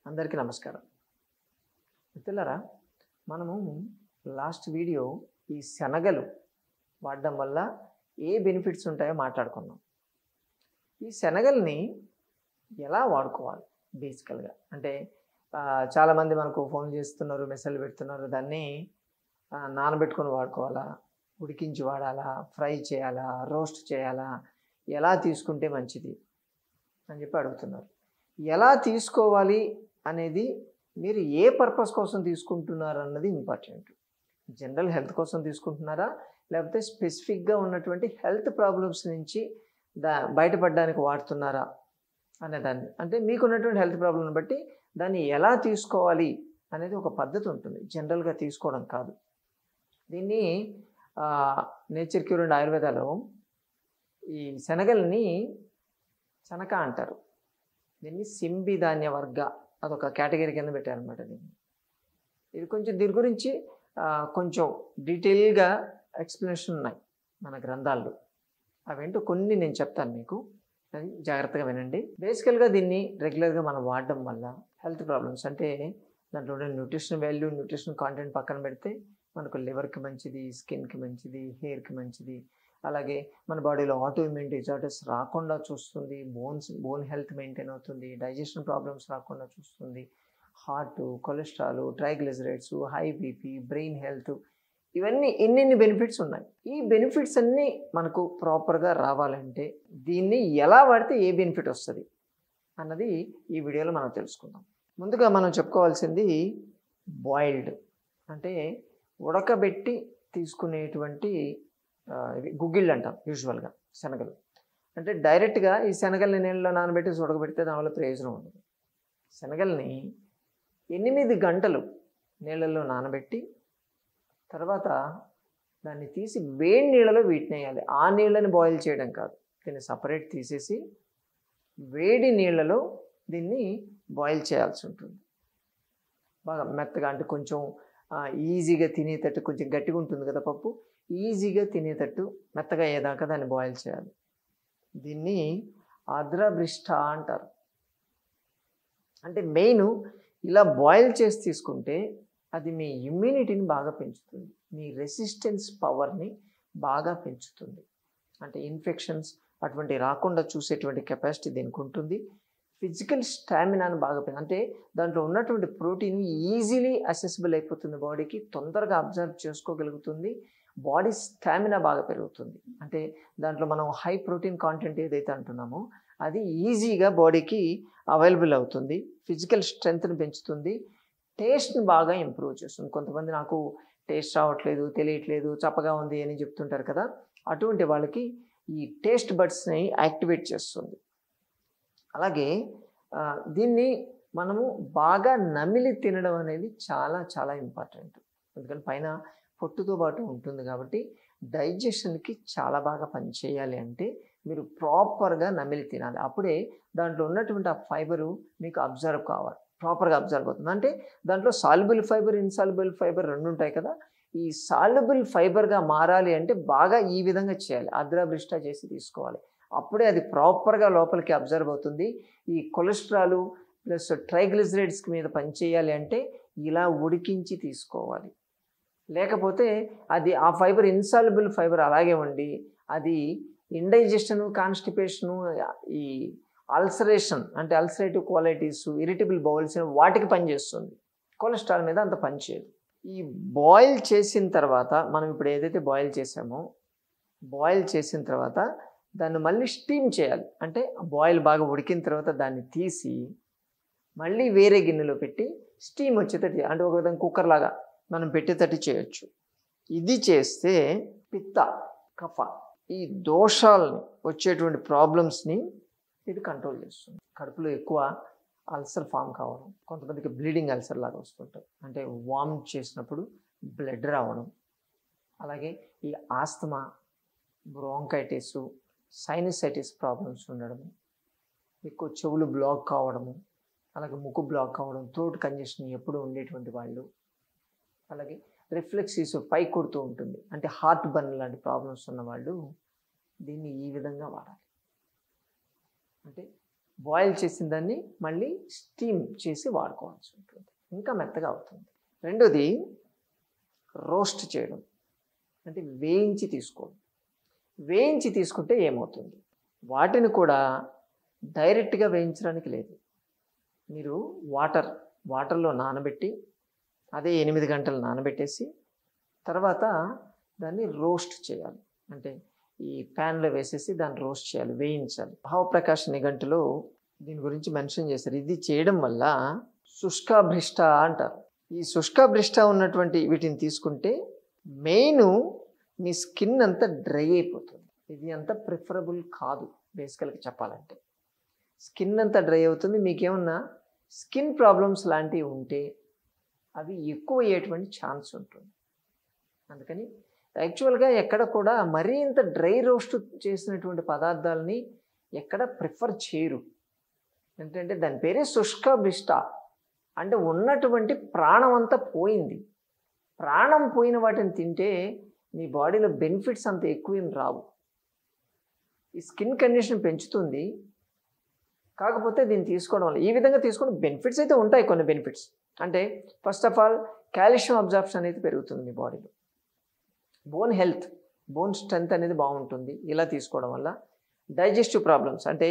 అందరికీ నమస్కారం. మిత్రులారా, మనము లాస్ట్ వీడియో ఈ శనగలు వాడడం వల్ల ఏ బెనిఫిట్స్ ఉంటాయో మాట్లాడుకున్నాం. ఈ శనగల్ని ఎలా వాడుకోవాలి బేసికల్గా అంటే చాలామంది మనకు ఫోన్ చేస్తున్నారు, మెసేజ్లు పెడుతున్నారు. దాన్ని నానబెట్టుకొని వాడుకోవాలా, ఉడికించి వాడాలా, ఫ్రై చేయాలా, రోస్ట్ చేయాలా, ఎలా తీసుకుంటే మంచిది అని చెప్పి అడుగుతున్నారు. ఎలా తీసుకోవాలి అనేది మీరు ఏ పర్పస్ కోసం తీసుకుంటున్నారు అన్నది ఇంపార్టెంట్. జనరల్ హెల్త్ కోసం తీసుకుంటున్నారా, లేకపోతే స్పెసిఫిక్గా ఉన్నటువంటి హెల్త్ ప్రాబ్లమ్స్ నుంచి బయటపడడానికి వాడుతున్నారా అనేదాన్ని, అంటే మీకున్నటువంటి హెల్త్ ప్రాబ్లమ్ని బట్టి దాన్ని ఎలా తీసుకోవాలి అనేది ఒక పద్ధతి ఉంటుంది. జనరల్గా తీసుకోవడం కాదు. దీన్ని నేచర్ క్యూర్ అండ్ ఆయుర్వేదాలో ఈ శనగల్ని చనక అంటారు. దీన్ని సింబి ధాన్య వర్గ అదొక కేటగిరీ కింద పెట్టారనమాట. ఇది కొంచెం దీని గురించి కొంచెం డీటెయిల్గా ఎక్స్ప్లెనేషన్ ఉన్నాయి మన గ్రంథాల్లో. అవేంటో కొన్ని నేను చెప్తాను మీకు, అది జాగ్రత్తగా వినండి. బేసికల్గా దీన్ని రెగ్యులర్గా మనం వాడడం వల్ల హెల్త్ ప్రాబ్లమ్స్ అంటే దాంట్లో ఉండే న్యూట్రిషన్ వాల్యూ, న్యూట్రిషన్ కాంటెంట్ పక్కన పెడితే మనకు లివర్కి మంచిది, స్కిన్కి మంచిది, హెయిర్కి మంచిది. అలాగే మన బాడీలో ఆటో ఇమ్యూన్ డిజార్డర్స్ రాకుండా చూస్తుంది, బోన్ హెల్త్ మెయింటైన్ అవుతుంది, డైజెషన్ ప్రాబ్లమ్స్ రాకుండా చూస్తుంది, heart, cholesterol, triglycerides, high BP, brain health, ఇవన్నీ ఎన్నెన్ని బెనిఫిట్స్ ఉన్నాయి. ఈ బెనిఫిట్స్ అన్నీ మనకు ప్రాపర్గా రావాలంటే దీన్ని ఎలా వాడితే ఏ బెనిఫిట్ వస్తుంది అన్నది ఈ వీడియోలో మనం తెలుసుకుందాం. ముందుగా మనం చెప్పుకోవాల్సింది బాయిల్డ్ అంటే ఉడకబెట్టి తీసుకునేటువంటి గుగ్గిళ్ళు అంటాం యూజువల్గా. శనగలు అంటే డైరెక్ట్గా ఈ శనగల్ని నీళ్ళలో నానబెట్టి ఉడకబెడితే దానివల్ల ప్రయోజనం ఉండదు. శనగల్ని 8 గంటలు నీళ్ళల్లో నానబెట్టి తర్వాత దాన్ని తీసి వేడి నీళ్ళలో వీటిని వేయాలి. ఆ నీళ్ళని బాయిల్ చేయడం కాదు, దీన్ని సపరేట్ తీసేసి వేడి నీళ్ళలో దీన్ని బాయిల్ చేయాల్సి ఉంటుంది. బాగా మెత్తగా, అంటే కొంచెం ఈజీగా తినేటట్టు, కొంచెం గట్టిగా ఉంటుంది కదా పప్పు, ఈజీగా తినేటట్టు మెత్తగా అయ్యేదాకా దాన్ని బాయిల్ చేయాలి. దీన్ని అద్రభృష్ట అంటారు. అంటే మెయిన్ ఇలా బాయిల్ చేసి తీసుకుంటే అది మీ ఇమ్యూనిటీని బాగా పెంచుతుంది, మీ రెసిస్టెన్స్ పవర్ని బాగా పెంచుతుంది. అంటే ఇన్ఫెక్షన్స్ అటువంటి రాకుండా చూసేటువంటి కెపాసిటీ దీనికి ఉంటుంది. ఫిజికల్ స్టామినాను బాగా అంటే దాంట్లో ఉన్నటువంటి ప్రోటీన్ ఈజీలీ అసెసిబుల్ అయిపోతుంది బాడీకి, తొందరగా అబ్జర్వ్ చేసుకోగలుగుతుంది, బాడీ స్టామినా బాగా పెరుగుతుంది. అంటే దాంట్లో మనం హై ప్రోటీన్ కాంటెంట్ ఏదైతే అంటున్నామో అది ఈజీగా బాడీకి అవైలబుల్ అవుతుంది, ఫిజికల్ స్ట్రెంగ్త్ని పెంచుతుంది, టేస్ట్ని బాగా ఇంప్రూవ్ చేస్తుంది. కొంతమంది నాకు టేస్ట్ రావట్లేదు, తెలియట్లేదు, చప్పగా ఉంది అని చెప్తుంటారు కదా, అటువంటి వాళ్ళకి ఈ టేస్ట్ బడ్స్ని యాక్టివేట్ చేస్తుంది. అలాగే దీన్ని మనము బాగా నమిలి తినడం అనేది చాలా చాలా ఇంపార్టెంట్. ఎందుకంటే పైన పొట్టుతో పాటు ఉంటుంది కాబట్టి డైజెషన్కి చాలా బాగా పనిచేయాలి అంటే మీరు ప్రాపర్గా నమిలి తినాలి. అప్పుడే దాంట్లో ఉన్నటువంటి ఆ ఫైబరు మీకు అబ్జర్వ్ కావాలి, ప్రాపర్గా అబ్జర్వ్ అవుతుంది. అంటే దాంట్లో సాల్యుబుల్ ఫైబర్, ఇన్సాల్యుబుల్ ఫైబర్ రెండు ఉంటాయి కదా. ఈ సాల్యుబుల్ ఫైబర్గా మారాలి అంటే బాగా ఈ విధంగా చేయాలి, అద్రభృష్ట చేసి తీసుకోవాలి. అప్పుడే అది ప్రాపర్గా లోపలికి అబ్జర్వ్ అవుతుంది. ఈ కొలెస్ట్రాల్ ప్లస్ ట్రైగ్లిజరైడ్స్ మీద పనిచేయాలి అంటే ఇలా ఉడికించి తీసుకోవాలి. లేకపోతే అది ఆ ఫైబర్ ఇన్సాల్యుబుల్ ఫైబర్ అలాగే ఉండి అది ఇండైజెషను, కాన్స్టిపేషను, ఈ అల్సరేషన్ అంటే అల్సరేటివ్ క్వాలిటీస్, ఇరిటబుల్ బౌల్స్ వాటికి పనిచేస్తుంది. కొలెస్ట్రాల్ మీద అంత పనిచేయదు. ఈ బాయిల్ చేసిన తర్వాత మనం ఇప్పుడు ఏదైతే బాయిల్ చేసామో, బాయిల్ చేసిన తర్వాత దాన్ని మళ్ళీ స్టీమ్ చేయాలి. అంటే బాయిల్ బాగా ఉడికిన తర్వాత దాన్ని తీసి మళ్ళీ వేరే గిన్నెలో పెట్టి స్టీమ్ వచ్చేటట్టు, అంటే ఒక విధంగా కుక్కర్ లాగా మనం పెట్టేటట్టు చేయొచ్చు. ఇది చేస్తే పిత్త, కఫ, ఈ దోషాలని వచ్చేటువంటి ప్రాబ్లమ్స్ని ఇది కంట్రోల్ చేస్తుంది. కడుపులో ఎక్కువ అల్సర్ ఫామ్ కావడం, కొంతమందికి బ్లీడింగ్ అల్సర్ లాగా వస్తుంటుంది, అంటే వామిట్ చేసినప్పుడు బ్లడ్ రావడం, అలాగే ఈ ఆస్తమా, బ్రోంకైటిస్, సైనసైటిస్ ప్రాబ్లమ్స్ ఉండడము, ఎక్కువ చెవులు బ్లాక్ కావడము, అలాగే ముక్కు బ్లాక్ కావడం, థ్రోట్ కంజెషన్ ఎప్పుడు ఉండేటువంటి వాళ్ళు, అలాగే రిఫ్లెక్సిస్ పై కొడుతూ ఉంటుంది, అంటే హార్ట్ బర్న్ లాంటి ప్రాబ్లమ్స్ ఉన్నవాళ్ళు దీన్ని ఈ విధంగా వాడాలి. అంటే బాయిల్ చేసిన దాన్ని మళ్ళీ స్టీమ్ చేసి వాడుకోవాల్సి ఉంటుంది, ఇంకా మెత్తగా అవుతుంది. రెండోది రోస్ట్ చేయడం, అంటే వేయించి తీసుకోవడం. వేయించి తీసుకుంటే ఏమవుతుంది, వాటిని కూడా డైరెక్ట్గా వేయించడానికి లేదు. మీరు వాటర్లో నానబెట్టి అదే 8 గంటలు నానబెట్టేసి తర్వాత దాన్ని రోస్ట్ చేయాలి. అంటే ఈ ప్యాన్లో వేసేసి దాన్ని రోస్ట్ చేయాలి, వేయించాలి. భావప్రకాష్ నిఘంటులో దీని గురించి మెన్షన్ చేశారు. ఇది చేయడం వల్ల శుష్కాభ్రిష్ట అంటారు. ఈ శుష్కాభ్రిష్ట ఉన్నటువంటి వీటిని తీసుకుంటే మెయిన్ మీ స్కిన్ అంతా డ్రై అయిపోతుంది. ఇది అంత ప్రిఫరబుల్ కాదు బేసికల్గా చెప్పాలంటే. స్కిన్ అంతా డ్రై అవుతుంది. మీకేమన్నా స్కిన్ ప్రాబ్లమ్స్ లాంటివి ఉంటే అవి ఎక్కువ అయ్యేటువంటి ఛాన్స్ ఉంటుంది. అందుకని యాక్చువల్గా ఎక్కడ కూడా మరీ ఇంత డ్రై రోస్ట్ చేసినటువంటి పదార్థాలని ఎక్కడ ప్రిఫర్ చేయరు. ఏంటంటే దాని పేరే శుష్కాభ్రిష్ట, అంటే ఉన్నటువంటి ప్రాణం అంతా పోయింది. ప్రాణం పోయిన వాటిని తింటే మీ బాడీలో బెనిఫిట్స్ అంత ఎక్కువ ఏం రావు. ఈ స్కిన్ కండిషన్ పెంచుతుంది, కాకపోతే దీన్ని తీసుకోవడం వల్ల ఈ విధంగా తీసుకోవడం బెనిఫిట్స్ అయితే ఉంటాయి. కొన్ని బెనిఫిట్స్ అంటే first of all calcium absorption అనేది పెరుగుతుంది మీ బాడీలో. బోన్ హెల్త్, బోన్ స్ట్రెంత్ అనేది బాగుంటుంది ఇలా తీసుకోవడం వల్ల. డైజెస్టివ్ ప్రాబ్లమ్స్ అంటే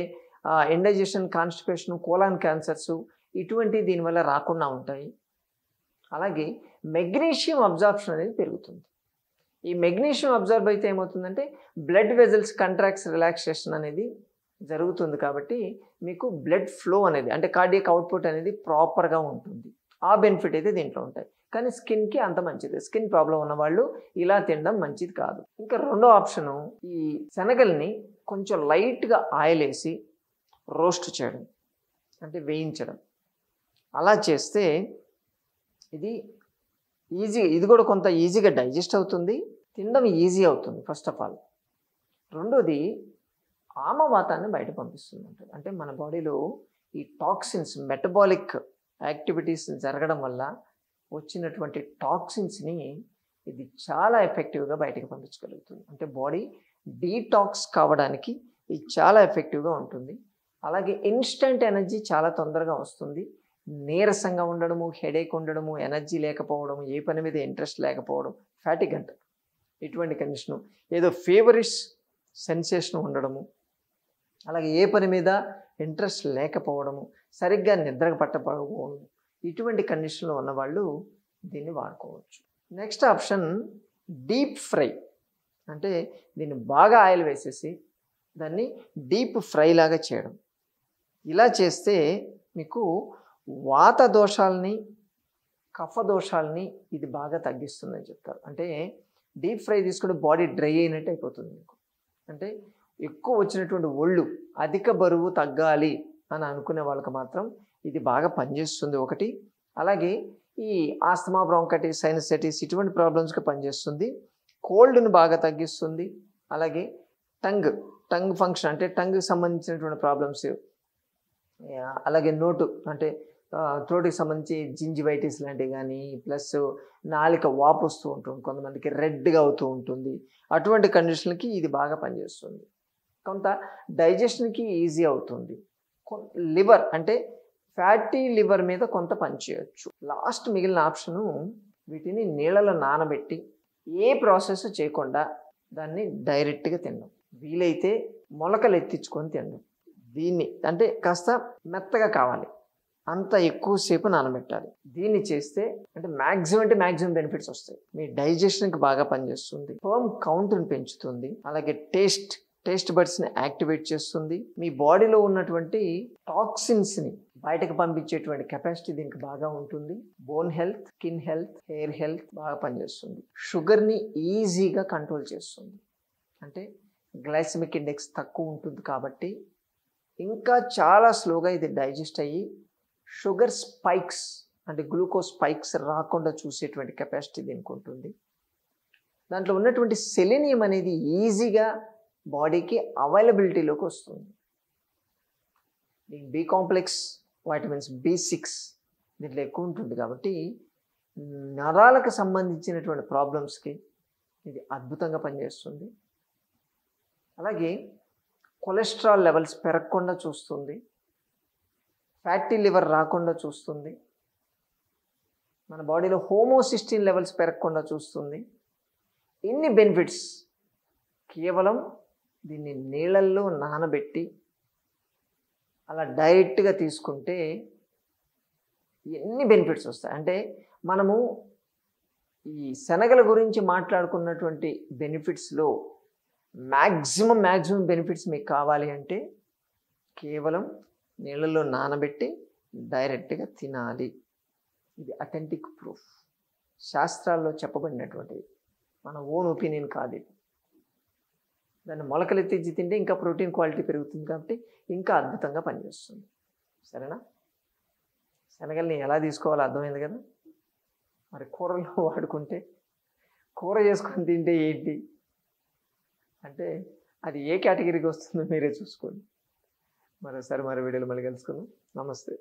ఇండైజెషన్, కాన్స్టిపేషన్, కోలాన్ క్యాన్సర్స్ ఇటువంటి దీనివల్ల రాకుండా ఉంటాయి. అలాగే మెగ్నీషియం అబ్జార్ప్షన్ అనేది పెరుగుతుంది. ఈ మెగ్నీషియం అబ్జార్బ్ అయితే ఏమవుతుందంటే బ్లడ్ వెజల్స్ కంట్రాక్ట్స్ రిలాక్సేషన్ అనేది జరుగుతుంది. కాబట్టి మీకు బ్లడ్ ఫ్లో అనేది అంటే కార్డియక్ అవుట్పుట్ అనేది ప్రాపర్గా ఉంటుంది. ఆ బెనిఫిట్ అయితే దీంట్లో ఉంటాయి. కానీ స్కిన్కి అంత మంచిది. స్కిన్ ప్రాబ్లం ఉన్న వాళ్ళు ఇలా తినడం మంచిది కాదు. ఇంకా రెండో ఆప్షను, ఈ శనగల్ని కొంచెం లైట్గా ఆయిల్ వేసి రోస్ట్ చేయడం, అంటే వేయించడం. అలా చేస్తే ఇది కూడా కొంత ఈజీగా డైజెస్ట్ అవుతుంది, తినడం ఈజీ అవుతుంది ఫస్ట్ ఆఫ్ ఆల్. రెండోది ఆమవాతాన్ని బయట పంపిస్తుంది. అంటే మన బాడీలో ఈ టాక్సిన్స్, మెటబాలిక్ యాక్టివిటీస్ జరగడం వల్ల వచ్చినటువంటి టాక్సిన్స్ని ఇది చాలా ఎఫెక్టివ్గా బయటకు పంపించగలుగుతుంది. అంటే బాడీ డీటాక్స్ కావడానికి ఇది చాలా ఎఫెక్టివ్గా ఉంటుంది. అలాగే ఇన్స్టెంట్ ఎనర్జీ చాలా తొందరగా వస్తుంది. నీరసంగా ఉండడము, హెడేక్ ఉండడము, ఎనర్జీ లేకపోవడము, ఏ పని మీద ఇంట్రెస్ట్ లేకపోవడం, ఫ్యాటిక్ అంటారు. ఇటువంటి కండిషను, ఏదో ఫేవరిష్ సెన్సేషన్ ఉండడము, అలాగే ఏ పని మీద ఇంట్రెస్ట్ లేకపోవడము, సరిగ్గా నిద్ర పట్టకపోవడము, ఇటువంటి కండిషన్లో ఉన్నవాళ్ళు దీన్ని వాడుకోవచ్చు. నెక్స్ట్ ఆప్షన్ డీప్ ఫ్రై, అంటే దీన్ని బాగా ఆయిల్ వేసేసి దాన్ని డీప్ ఫ్రై లాగా చేయడం. ఇలా చేస్తే మీకు వాత దోషాలని, కఫ దోషాలని ఇది బాగా తగ్గిస్తుందని చెప్తారు. అంటే డీప్ ఫ్రై తీసుకుంటే బాడీ డ్రై అయినట్టు అయిపోతుంది మీకు. అంటే ఎక్కువ వచ్చినటువంటి ఒళ్ళు, అధిక బరువు తగ్గాలి అని అనుకునే వాళ్ళకి మాత్రం ఇది బాగా పనిచేస్తుంది ఒకటి. అలాగే ఈ ఆస్తమా, బ్రాంకైటిస్, సైనసైటిస్ ఇటువంటి ప్రాబ్లమ్స్కి పనిచేస్తుంది. కోల్డ్ని బాగా తగ్గిస్తుంది. అలాగే టంగ్ ఫంక్షన్ అంటే టంగ్కి సంబంధించినటువంటి ప్రాబ్లమ్స్, అలాగే నోటు అంటే థ్రోట్కి సంబంధించి జింజివైటిస్ లాంటివి కానీ, ప్లస్ నాలిక వాపు వస్తూ ఉంటుంది, కొంతమందికి రెడ్గా అవుతూ ఉంటుంది. అటువంటి కండిషన్లకి ఇది బాగా పనిచేస్తుంది. కొంత డైజెషన్కి ఈజీ అవుతుంది. లివర్ అంటే ఫ్యాటీ లివర్ మీద కొంత పనిచేయచ్చు. లాస్ట్ మిగిలిన ఆప్షను, వీటిని నీళ్ళలో నానబెట్టి ఏ ప్రాసెస్ చేయకుండా దాన్ని డైరెక్ట్గా తినడం, వీలైతే మొలకలు ఎత్తించుకొని తినడం. దీన్ని అంటే కాస్త మెత్తగా కావాలి, అంత ఎక్కువసేపు నానబెట్టాలి. దీన్ని చేస్తే అంటే మ్యాక్సిమం బెనిఫిట్స్ వస్తాయి. మీ డైజెషన్కి బాగా పనిచేస్తుంది, స్పెర్మ్ కౌంట్ని పెంచుతుంది, అలాగే టేస్ట్ బడ్స్ని యాక్టివేట్ చేస్తుంది. మీ బాడీలో ఉన్నటువంటి టాక్సిన్స్ని బయటకు పంపించేటువంటి కెపాసిటీ దీనికి బాగా ఉంటుంది. Bone health, skin health, hair health బాగా పనిచేస్తుంది. షుగర్ని ఈజీగా కంట్రోల్ చేస్తుంది. అంటే గ్లైసెమిక్ ఇండెక్స్ తక్కువ ఉంటుంది కాబట్టి ఇంకా చాలా స్లోగా ఇది డైజెస్ట్ అయ్యి షుగర్ స్పైక్స్ అంటే గ్లూకోజ్ స్పైక్స్ రాకుండా చూసేటువంటి కెపాసిటీ దీనికి ఉంటుంది. దాంట్లో ఉన్నటువంటి సెలీనియం అనేది ఈజీగా బాడీకి అవైలబిలిటీలోకి వస్తుంది. బి కాంప్లెక్స్, వైటమిన్స్ B6 దీంట్లో ఎక్కువ ఉంటుంది కాబట్టి నరాలకు సంబంధించినటువంటి ప్రాబ్లమ్స్కి ఇది అద్భుతంగా పనిచేస్తుంది. అలాగే కొలెస్ట్రాల్ లెవెల్స్ పెరగకుండా చూస్తుంది. ఫ్యాటీ లివర్ రాకుండా చూస్తుంది, మన బాడీలో హోమోసిస్టిన్ లెవెల్స్ పెరగకుండా చూస్తుంది. ఎన్ని బెనిఫిట్స్ కేవలం దీన్ని నీళ్ళల్లో నానబెట్టి అలా డైరెక్ట్గా తీసుకుంటే ఎన్ని బెనిఫిట్స్ వస్తాయి అంటే, మనము ఈ శనగల గురించి మాట్లాడుకున్నటువంటి బెనిఫిట్స్లో మ్యాక్సిమం బెనిఫిట్స్ మీకు కావాలి అంటే కేవలం నీళ్ళలో నానబెట్టి డైరెక్ట్గా తినాలి. ఇది అథెంటిక్ ప్రూఫ్, శాస్త్రాల్లో చెప్పబడినటువంటిది, మన ఓన్ ఒపీనియన్ కాదు ఇది. దాన్ని మొలకలెత్తించి తింటే ఇంకా ప్రోటీన్ క్వాలిటీ పెరుగుతుంది కాబట్టి ఇంకా అద్భుతంగా పనిచేస్తుంది. సరేనా? శనగల్ని ఎలా తీసుకోవాలో అర్థమైంది కదా. మరి కూరలో వాడుకుంటే, కూర చేసుకొని తింటే ఏంటి అంటే అది ఏ కేటగిరీకి వస్తుందో మీరే చూసుకోండి. మరోసారి వీడియోలో మళ్ళీ కలుసుకుందాం. నమస్తే.